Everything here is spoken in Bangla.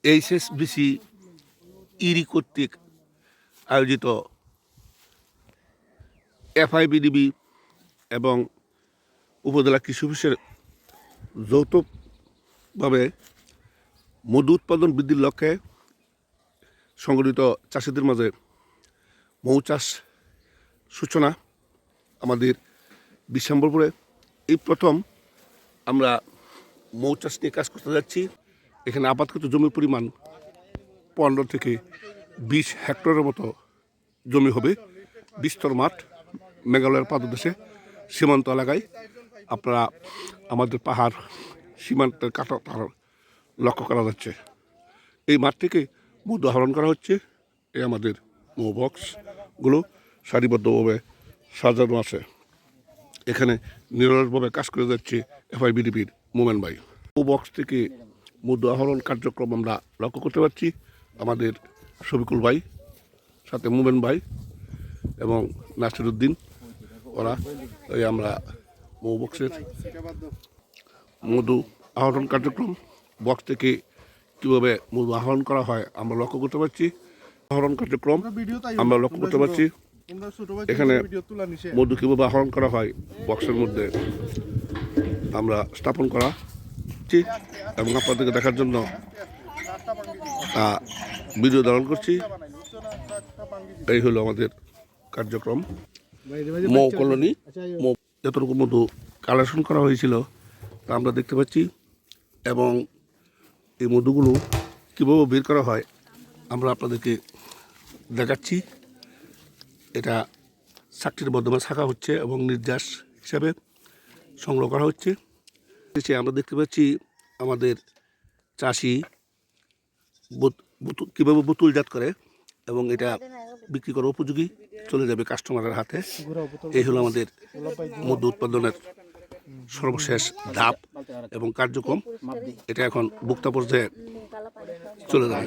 এইচএসবিসি ইরি কর্তৃক আয়োজিত এফআইবিডিবি এবং উপজেলা কৃষি অফিসের যৌথভাবে মধু উৎপাদন বৃদ্ধির লক্ষ্যে সংগঠিত চাষিদের মাঝে মৌ চাষ সূচনা আমাদের বিশ্বম্বরপুরে এই প্রথম আমরা মৌ চাষ নিয়ে কাজ করতে যাচ্ছি। এখানে আপাতত জমির পরিমাণ 15 থেকে 20 হেক্টরের মতো জমি হবে। বিস্তর মাঠ মেঘালয়ের পাদদেশে সীমান্ত এলাকায়। আপনারা আমাদের পাহাড় সীমান্তের কাটা তার লক্ষ্য করা যাচ্ছে। এই মাঠ থেকে মধু আহরণ করা হচ্ছে। এই আমাদের মৌ বক্সগুলো সারিবদ্ধভাবে সাজানো আছে। এখানে নিরলসভাবে কাজ করে যাচ্ছে এফআইবিডিবির মোমেন ভাই। মৌ বক্স থেকে মধু আহরণ কার্যক্রম আমরা লক্ষ্য করতে পারছি। আমাদের শফিকুল ভাই, সাথে মোমেন ভাই এবং নাসিরউদ্দিন, ওরা এই আমরা মৌ বক্সের মধু আহরণ কার্যক্রম বক্স থেকে কীভাবে মধু আহরণ করা হয় আমরা লক্ষ্য করতে পারছি। আহরণ কার্যক্রম আমরা লক্ষ্য করতে পারছি। এখানে মধু কীভাবে আহরণ করা হয় বক্সের মধ্যে আমরা স্থাপন করা এবং আপনাদেরকে দেখার জন্য ভিডিও ধারণ করছি। এই হলো আমাদের কার্যক্রম। মৌ কলোনি যতটুকু মধু কালেকশন করা হয়েছিল তা আমরা দেখতে পাচ্ছি এবং এই মধুগুলো কীভাবে বের করা হয় আমরা আপনাদেরকে দেখাচ্ছি। এটা চাকরির মাধ্যমে ছাঁকা হচ্ছে এবং নির্যাস হিসাবে সংগ্রহ করা হচ্ছে। আমরা দেখতে পাচ্ছি আমাদের চাষি কীভাবে বোতলজাত করে এবং এটা বিক্রি করা উপযোগী চলে যাবে কাস্টমারের হাতে। এই হলো আমাদের মধু উৎপাদনের সর্বশেষ ধাপ এবং কার্যক্রম। এটা এখন ভোক্তা পর্যায়ে চলে যাবে।